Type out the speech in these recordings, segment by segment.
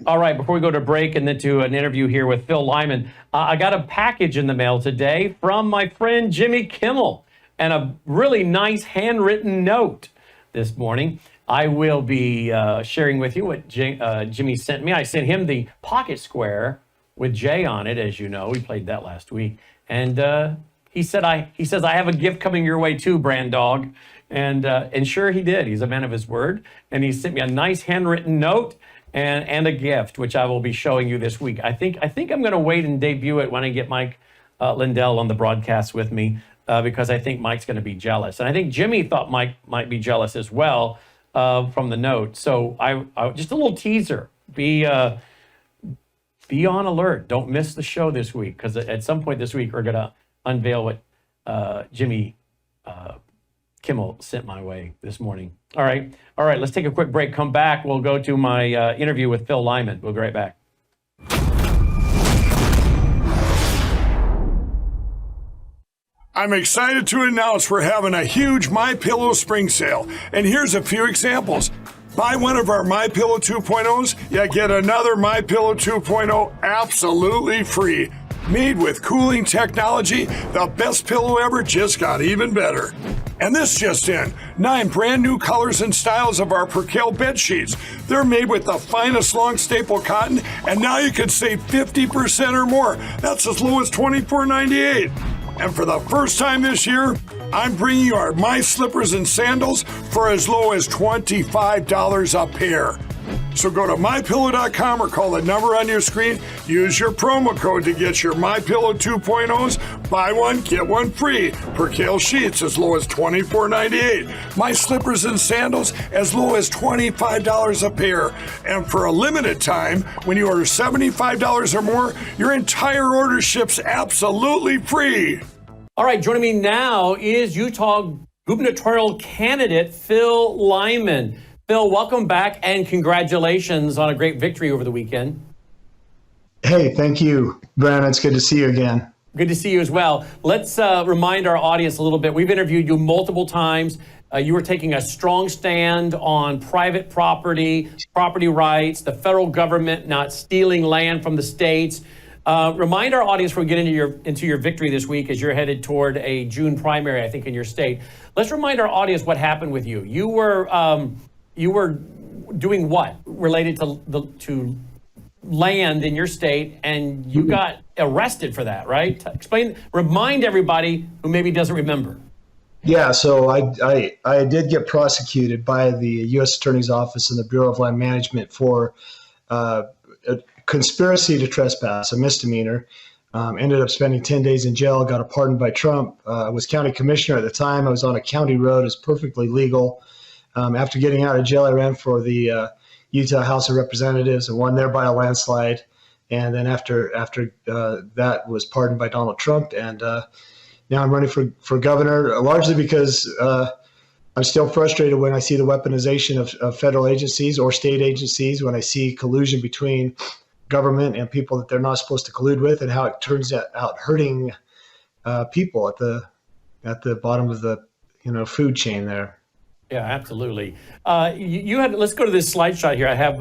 All right, before we go to break and then to an interview here with Phil Lyman, I got a package in the mail today from my friend Jimmy Kimmel and a really nice handwritten note this morning. I will be sharing with you what Jimmy sent me. I sent him the pocket square with Jay on it, as you know. We played that last week. And he says, I have a gift coming your way too, Brand Dog. And sure he did. He's a man of his word. And he sent me a nice handwritten note and a gift, which I will be showing you this week. I think I'm going to wait and debut it when I get Mike Lindell on the broadcast with me, because I think Mike's going to be jealous. And I think Jimmy thought Mike might be jealous as well from the note. So I just a little teaser. Be on alert. Don't miss the show this week, because at some point this week we're going to unveil what Jimmy Kimmel sent my way this morning. All right, let's take a quick break. Come back. We'll go to my interview with Phil Lyman. We'll be right back. I'm excited to announce we're having a huge MyPillow spring sale, and here's a few examples. Buy one of our MyPillow 2.0s, you get another MyPillow 2.0 absolutely free. Made with cooling technology, the best pillow ever just got even better. And this just in, 9 brand new colors and styles of our Percale bed sheets. They're made with the finest long staple cotton, and now you can save 50% or more. That's as low as $24.98. And for the first time this year, I'm bringing you our My Slippers and Sandals for as low as $25 a pair. So go to MyPillow.com or call the number on your screen. Use your promo code to get your MyPillow 2.0s. Buy one, get one free. Percale sheets as low as $24.98. My Slippers and Sandals as low as $25 a pair. And for a limited time, when you order $75 or more, your entire order ships absolutely free. All right, joining me now is Utah gubernatorial candidate Phil Lyman. Phil, welcome back and congratulations on a great victory over the weekend. Hey, thank you, Brannon. It's good to see you again. Good to see you as well. Let's remind our audience a little bit. We've interviewed you multiple times. You were taking a strong stand on private property rights, the federal government not stealing land from the states. Remind our audience before we get into your victory this week, as you're headed toward a June primary, I think, in your state. Let's remind our audience what happened with you. You were doing what related to land in your state, and you got arrested for that, right? Remind everybody who maybe doesn't remember. Yeah, so I did get prosecuted by the U.S. Attorney's Office and the Bureau of Land Management for a conspiracy to trespass, a misdemeanor. Ended up spending 10 days in jail, got a pardon by Trump. I was county commissioner at the time. I was on a county road. It was perfectly legal. After getting out of jail, I ran for the Utah House of Representatives and won there by a landslide. And then after that was pardoned by Donald Trump. And now I'm running for governor, largely because I'm still frustrated when I see the weaponization of federal agencies or state agencies, when I see collusion between government and people that they're not supposed to collude with, and how it turns out hurting people at the bottom of the food chain there. Yeah, absolutely. Let's go to this slide shot here. I have,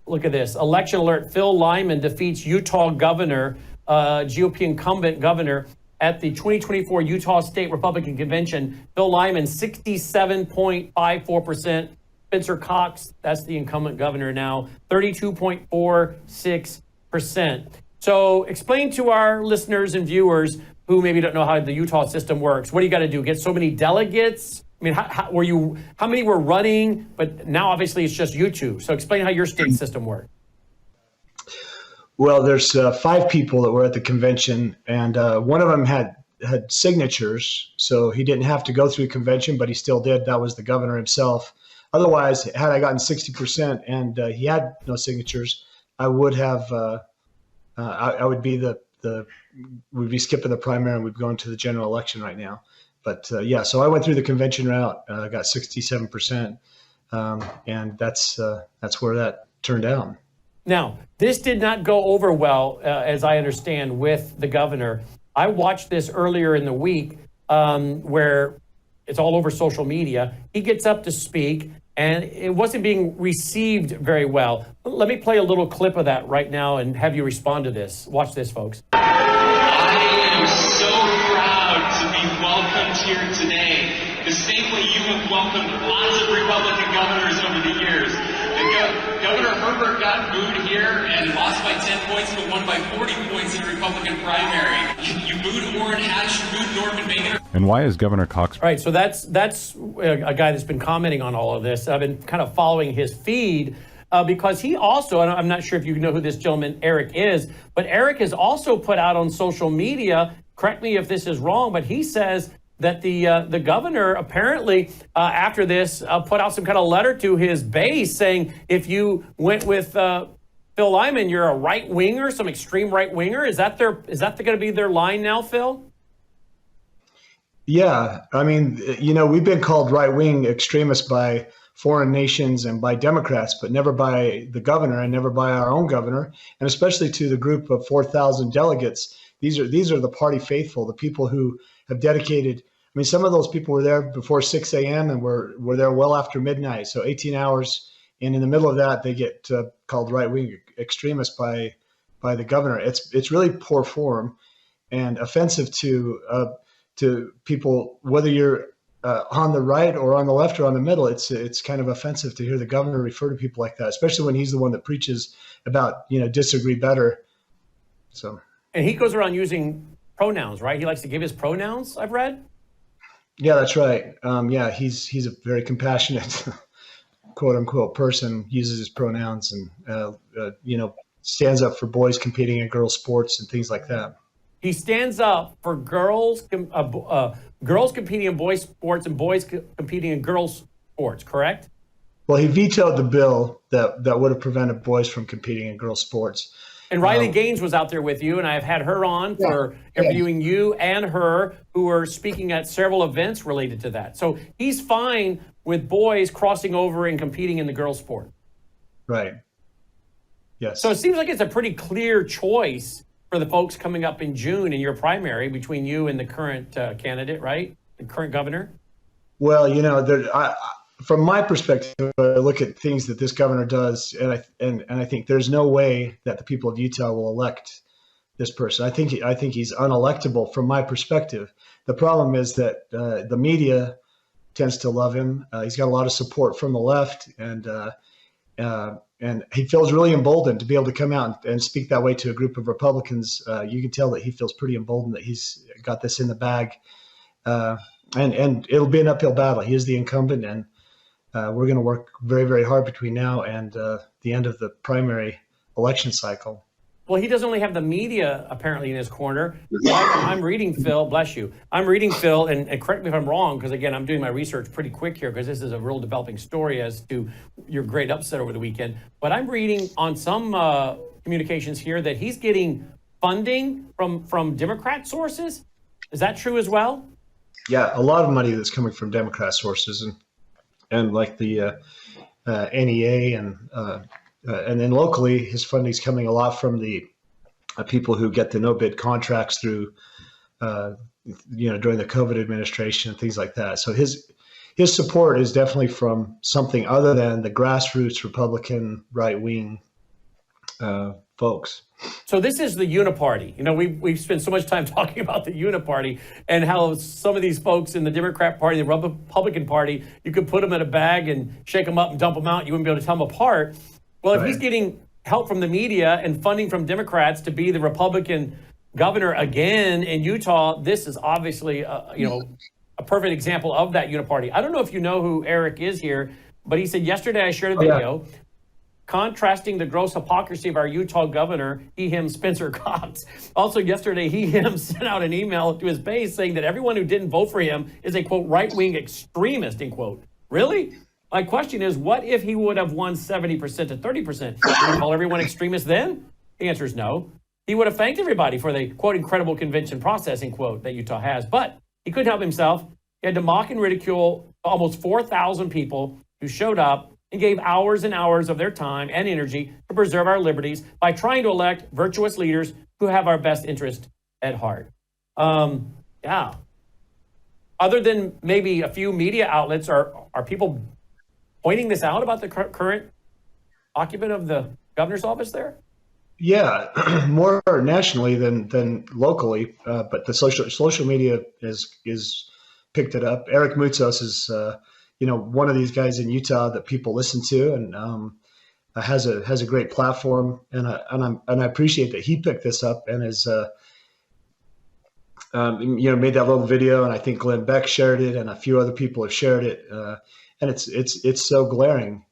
look at this. Election alert. Phil Lyman defeats Utah governor, GOP incumbent governor at the 2024 Utah State Republican Convention. Phil Lyman, 67.54%. Spencer Cox, that's the incumbent governor now, 32.46%. So explain to our listeners and viewers who maybe don't know how the Utah system works. What do you got to do? Get so many delegates? I mean, how many were running? But now obviously it's just you two. So explain how your state system works. Well, there's 5 people that were at the convention, and one of them had signatures, so he didn't have to go through the convention, but he still did. That was the governor himself. Otherwise, had I gotten 60% and he had no signatures, I would have. I would be we'd be skipping the primary and we'd go into the general election right now. But so I went through the convention route. I got 67%, and that's where that turned out. Now, this did not go over well, as I understand, with the governor. I watched this earlier in the week, where it's all over social media. He gets up to speak, and it wasn't being received very well. Let me play a little clip of that right now and have you respond to this. Watch this, folks. I am so proud to be welcomed here today, the same way you have welcomed lots of Republican governors over the years. Governor Herbert got booed here and lost by 10 points, but won by 40 points in the Republican primary. You booed Orrin Hatch, you booed Norman Baker. And why is Governor Cox? All right, so that's a guy that's been commenting on all of this. I've been kind of following his feed because he also, and I'm not sure if you know who this gentleman Eric is, but Eric has also put out on social media, correct me if this is wrong, but he says that the governor apparently after this put out some kind of letter to his base saying if you went with Phil Lyman, you're a right winger, some extreme right winger. Is that going to be their line now, Phil? Yeah, I mean, we've been called right-wing extremists by foreign nations and by Democrats, but never by the governor and never by our own governor, and especially to the group of 4,000 delegates. These are the party faithful, the people who have dedicated. I mean, some of those people were there before 6 a.m. and were there well after midnight, so 18 hours. And in the middle of that, they get called right-wing extremists by the governor. It's really poor form and offensive to people, whether you're on the right or on the left or on the middle. It's kind of offensive to hear the governor refer to people like that, especially when he's the one that preaches about disagree better. So. And he goes around using pronouns, right? He likes to give his pronouns, I've read. Yeah, that's right. Yeah, he's a very compassionate, quote unquote, person. Uses his pronouns and stands up for boys competing in girls' sports and things like that. He stands up for girls competing in boys' sports and boys competing in girls' sports, correct? Well, he vetoed the bill that would have prevented boys from competing in girls' sports. And Riley Gaines was out there with you, and I've had her on for interviewing you and her, who are speaking at several events related to that. So he's fine with boys crossing over and competing in the girls' sport. Right. Yes. So it seems like it's a pretty clear choice for the folks coming up in June in your primary between you and the current candidate, right? The current governor? Well, from my perspective, I look at things that this governor does, and I think there's no way that the people of Utah will elect this person. I think he's unelectable from my perspective. The problem is that the media tends to love him. He's got a lot of support from the left, and he feels really emboldened to be able to come out and speak that way to a group of Republicans. You can tell that he feels pretty emboldened that he's got this in the bag, and it'll be an uphill battle. He is the incumbent, and we're going to work very, very hard between now and the end of the primary election cycle. Well, he doesn't only have the media apparently in his corner. I'm reading, Phil, bless you. I'm reading, Phil, and correct me if I'm wrong, because again, I'm doing my research pretty quick here because this is a real developing story as to your great upset over the weekend. But I'm reading on some communications here that he's getting funding from Democrat sources. Is that true as well? Yeah, a lot of money that's coming from Democrat sources and like the NEA and then locally, his funding's coming a lot from the people who get the no-bid contracts through, during the COVID administration and things like that. So his support is definitely from something other than the grassroots Republican right-wing folks. So this is the Uniparty. We've spent so much time talking about the Uniparty and how some of these folks in the Democrat Party, the Republican Party, you could put them in a bag and shake them up and dump them out. You wouldn't be able to tell them apart. Well, if he's getting help from the media and funding from Democrats to be the Republican governor again in Utah, this is obviously, a perfect example of that Uniparty. I don't know if you know who Eric is here, but he said yesterday I shared a video contrasting the gross hypocrisy of our Utah governor, he/him Spencer Cox. Also yesterday, he/him sent out an email to his base saying that everyone who didn't vote for him is a, quote, right-wing extremist, end quote. Really? My question is, what if he would have won 70% to 30%? Would you call everyone extremist then? The answer is no. He would have thanked everybody for the, quote, incredible convention process, end quote, that Utah has. But he couldn't help himself. He had to mock and ridicule almost 4,000 people who showed up and gave hours and hours of their time and energy to preserve our liberties by trying to elect virtuous leaders who have our best interest at heart. Other than maybe a few media outlets, are people pointing this out about the current occupant of the governor's office there? Yeah, more nationally than locally, but the social media is picked it up. Eric Mutzos is one of these guys in Utah that people listen to, and has a great platform, and I appreciate that he picked this up and is made that little video, and I think Glenn Beck shared it, and a few other people have shared it, and it's so glaring.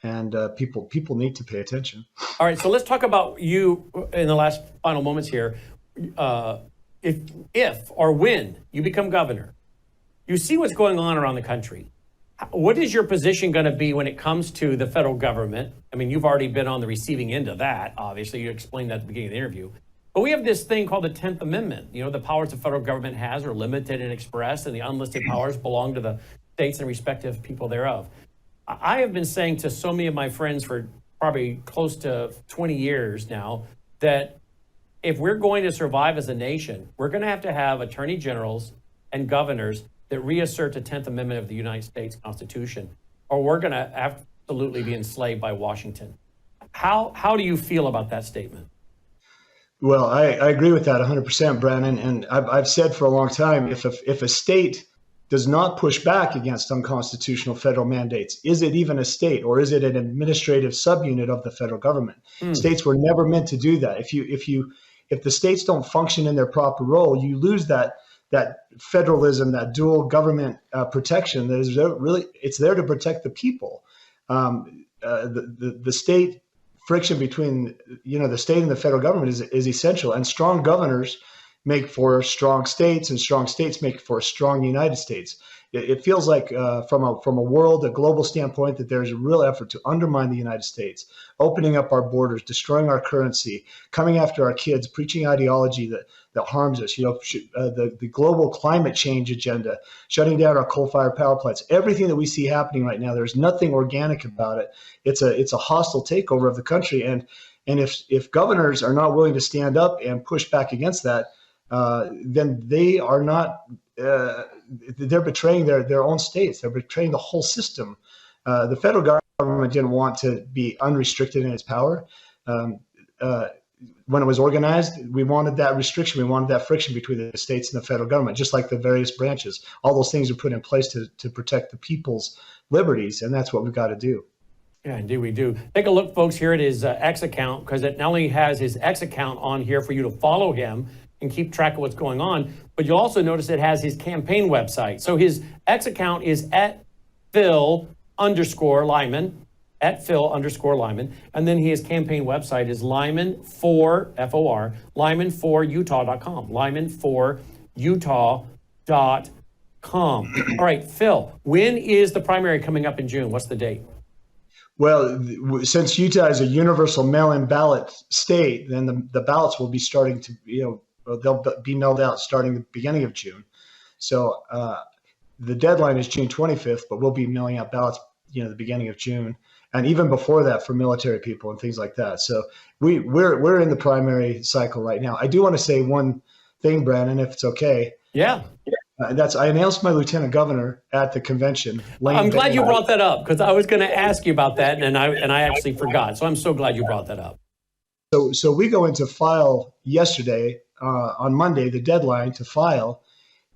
And people need to pay attention. All right, so let's talk about you in the last final moments here. If or when you become governor, you see what's going on around the country. What is your position going to be when it comes to the federal government? I mean, you've already been on the receiving end of that, obviously. You explained that at the beginning of the interview. But we have this thing called the 10th Amendment. The powers the federal government has are limited and expressed, and the unlisted powers belong to the states and respective people thereof. I have been saying to so many of my friends for probably close to 20 years now that if we're going to survive as a nation, we're going to have attorney generals and governors that reassert the 10th Amendment of the United States Constitution, or we're going to absolutely be enslaved by Washington. How do you feel about that statement? Well, I agree with that 100%, Brannon. And I've said for a long time, if a state does not push back against unconstitutional federal mandates, is it even a state, or is it an administrative subunit of the federal government? States were never meant to do that. If the states don't function in their proper role, you lose that federalism, that dual government protection that is really, it's there to protect the people. The state friction between the state and the federal government is essential, and strong governors make for strong states, and strong states make for a strong United States. It feels like from a global standpoint, that there's a real effort to undermine the United States, opening up our borders, destroying our currency, coming after our kids, preaching ideology that harms us. The global climate change agenda, shutting down our coal-fired power plants, everything that we see happening right now. There's nothing organic about it. It's a hostile takeover of the country, and if governors are not willing to stand up and push back against that, then they are not. They're betraying their own states. They're betraying the whole system. The federal government didn't want to be unrestricted in its power. When it was organized, we wanted that restriction. We wanted that friction between the states and the federal government, just like the various branches. All those things are put in place to protect the people's liberties, and that's what we've got to do. Yeah, indeed we do. Take a look, folks, here at his X account, because it not only has his X account on here for you to follow him and keep track of what's going on, but you'll also notice it has his campaign website. So his X account is @Phil_Lyman, @Phil_Lyman, and then his campaign website is Lyman4, F-O-R, Lyman4Utah.com, Lyman4Utah.com. All right, Phil, when is the primary coming up in June? What's the date? Well, since Utah is a universal mail-in ballot state, then the ballots will be starting to, they'll be mailed out starting the beginning of June. So the deadline is June 25th, but we'll be mailing out ballots, the beginning of June, and even before that for military people and things like that. So we're in the primary cycle right now. I do want to say one thing, Brannon, if it's okay. Yeah. I announced my lieutenant governor at the convention. I'm glad you brought that up, because I was going to ask you about that, and I actually forgot. So I'm so glad you brought that up. So we go into file yesterday, on Monday, the deadline to file,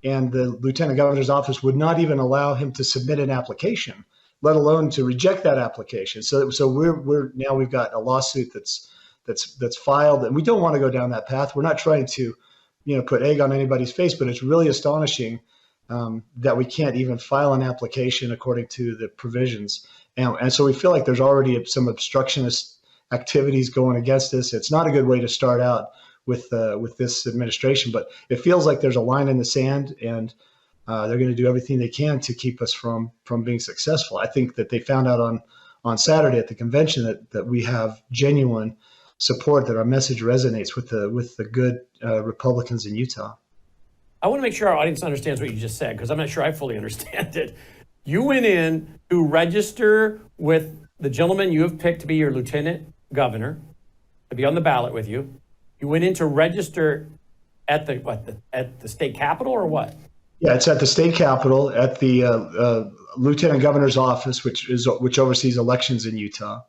and the lieutenant governor's office would not even allow him to submit an application, let alone to reject that application. So we've got a lawsuit that's filed, and we don't want to go down that path. We're not trying to put egg on anybody's face, but it's really astonishing that we can't even file an application according to the provisions. And so we feel like there's already some obstructionist activities going against us. It's not a good way to start out with this administration, but it feels like there's a line in the sand, and they're going to do everything they can to keep us from being successful. I think that they found out on Saturday at the convention that we have genuine support, that our message resonates with the good Republicans in Utah. I want to make sure our audience understands what you just said, because I'm not sure I fully understand it. You went in to register with the gentleman you have picked to be your lieutenant governor, to be on the ballot with you. You went in to register at the state capitol, or what? Yeah, it's at the state capitol at the lieutenant governor's office, which oversees elections in Utah.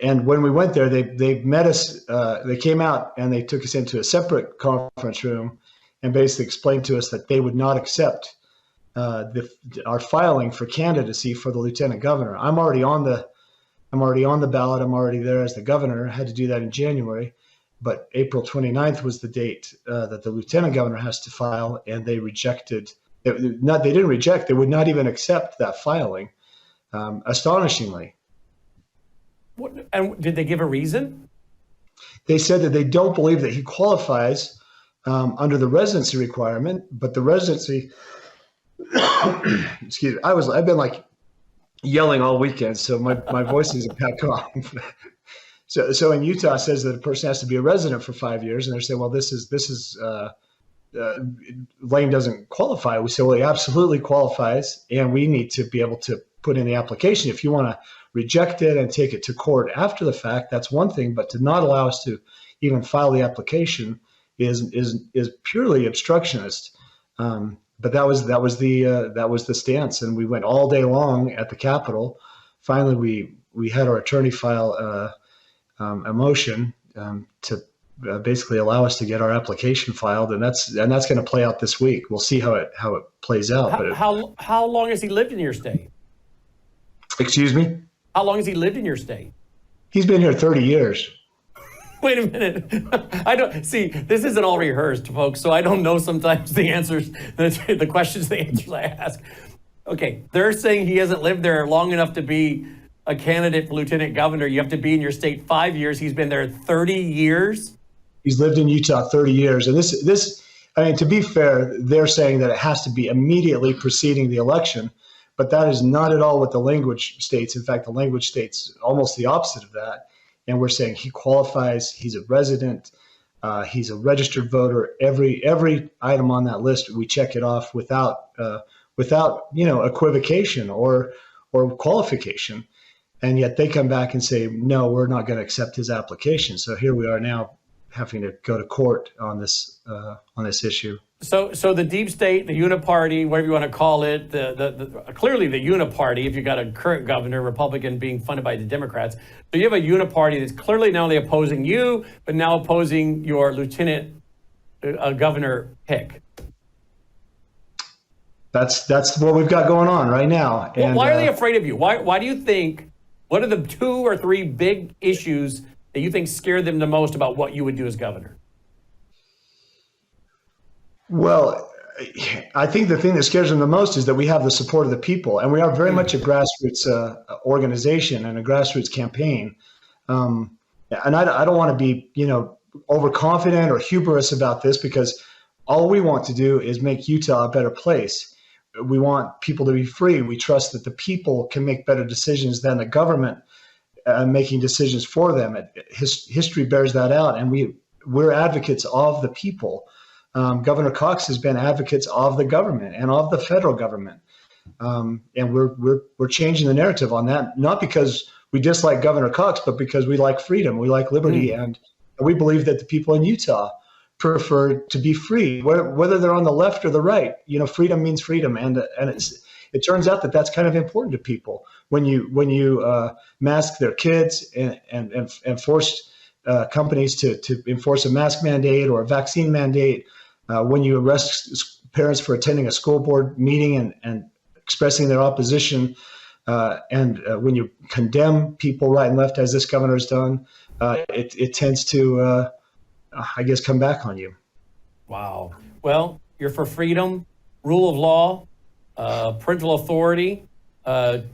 And when we went there, they met us. They came out and they took us into a separate conference room and basically explained to us that they would not accept our filing for candidacy for the lieutenant governor. I'm already on the ballot. I'm already there as the governor. I had to do that in January, but April 29th was the date that the lieutenant governor has to file, and they rejected. They didn't reject. They would not even accept that filing. Astonishingly. And did they give a reason? They said that they don't believe that he qualifies under the residency requirement, but the residency. Excuse me. I've been like yelling all weekend, so my voice isn't back on. So in Utah, it says that a person has to be a resident for 5 years, and they're saying, well, this is Lane doesn't qualify. We say, well, he absolutely qualifies, and we need to be able to put in the application. If you want to reject it and take it to court after the fact, that's one thing, but to not allow us to even file the application is purely obstructionist. But that was the stance, and we went all day long at the Capitol. Finally, we had our attorney file a motion to basically allow us to get our application filed, and that's going to play out this week. We'll see how it plays out. How long has he lived in your state? Excuse me? How long has he lived in your state? He's been here 30 years. Wait a minute. I don't see. This isn't all rehearsed, folks. So I don't know sometimes the answers, the questions, the answers I ask. Okay, they're saying he hasn't lived there long enough to be a candidate for lieutenant governor. You have to be in your state 5 years. He's been there 30 years. He's lived in Utah 30 years, and this. I mean, to be fair, they're saying that it has to be immediately preceding the election, but that is not at all what the language states. In fact, the language states almost the opposite of that. And we're saying he qualifies. He's a resident. He's a registered voter. Every item on that list, we check it off without equivocation or qualification. And yet they come back and say, no, we're not going to accept his application. So here we are now having to go to court on this issue. So the deep state, the uniparty, whatever you want to call it, clearly the uniparty, if you got a current governor, Republican, being funded by the Democrats. So you have a uniparty that's clearly not only opposing you, but now opposing your lieutenant governor pick. That's what we've got going on right now. Well, why are they afraid of you? Why do you think, what are the 2 or 3 big issues that you think scare them the most about what you would do as governor? Well, I think the thing that scares them the most is that we have the support of the people, and we are very much a grassroots organization and a grassroots campaign. And I don't want to be, overconfident or hubris about this, because all we want to do is make Utah a better place. We want people to be free. We trust that the people can make better decisions than the government making decisions for them. History bears that out, and we're advocates of the people. Governor Cox has been advocates of the government and of the federal government, and we're changing the narrative on that. Not because we dislike Governor Cox, but because we like freedom, we like liberty, and we believe that the people in Utah prefer to be free, whether they're on the left or the right. Freedom means freedom, and it turns out that that's kind of important to people. When you mask their kids and force companies to enforce a mask mandate or a vaccine mandate. When you arrest parents for attending a school board meeting and expressing their opposition, and when you condemn people right and left, as this governor has done, it tends to, come back on you. Wow. Well, you're for freedom, rule of law, parental authority, 2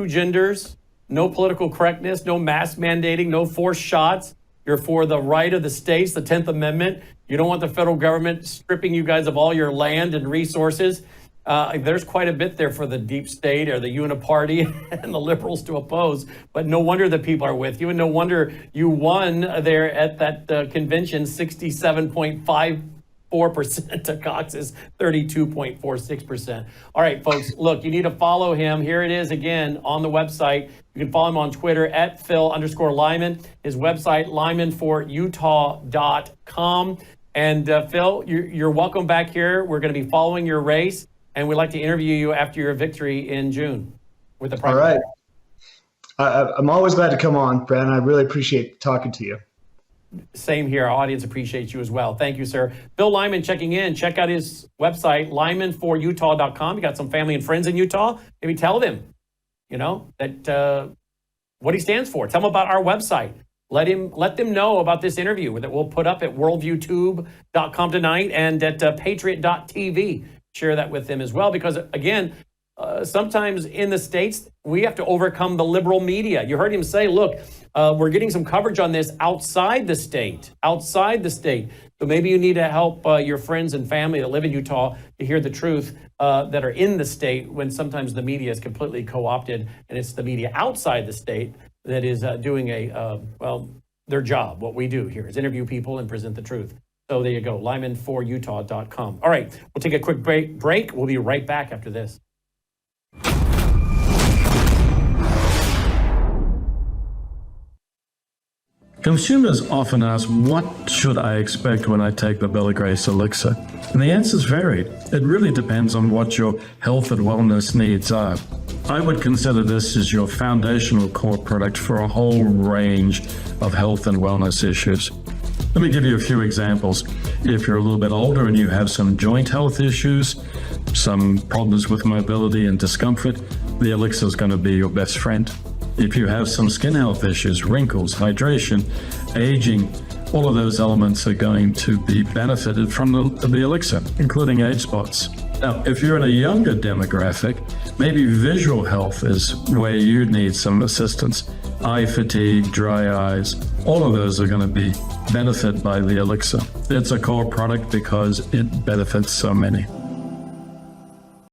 genders, no political correctness, no mask mandating, no forced shots. You're for the right of the states, the 10th Amendment. You don't want the federal government stripping you guys of all your land and resources. There's quite a bit there for the deep state or the uniparty and the liberals to oppose. But no wonder the people are with you, and no wonder you won there at that convention 67.54% to Cox's 32.46%. All right, folks, look, you need to follow him. Here it is again on the website. You can follow him on Twitter at Phil_Lyman. His website, lymanforutah.com. And Phil, you're welcome back here. We're going to be following your race, and we'd like to interview you after your victory in June with the primary. All right. I'm always glad to come on, Brannon. I really appreciate talking to you. Same here. Our audience appreciates you as well. Thank you, sir. Bill Lyman checking in. Check out his website, lyman4utah.com. You got some family and friends in Utah. Maybe tell them, that what he stands for. Tell them about our website. Let them know about this interview that we'll put up at worldviewtube.com tonight and at patriot.tv. Share that with them as well, because again, sometimes in the States, we have to overcome the liberal media. You heard him say, look, we're getting some coverage on this outside the state. So maybe you need to help your friends and family that live in Utah to hear the truth that are in the state, when sometimes the media is completely co-opted, and it's the media outside the state that is doing their job. What we do here is interview people and present the truth. So there you go, lyman4utah.com. All right, we'll take a quick break. We'll be right back after this. Consumers often ask, what should I expect when I take the Bella Grace elixir? And the answer's varied. It really depends on what your health and wellness needs are. I would consider this as your foundational core product for a whole range of health and wellness issues. Let me give you a few examples. If you're a little bit older and you have some joint health issues, some problems with mobility and discomfort, the elixir is going to be your best friend. If you have some skin health issues, wrinkles, hydration, aging, all of those elements are going to be benefited from the elixir, including age spots. Now, if you're in a younger demographic, maybe visual health is where you need some assistance. Eye fatigue, dry eyes, all of those are going to be benefited by the elixir. It's a core product because it benefits so many.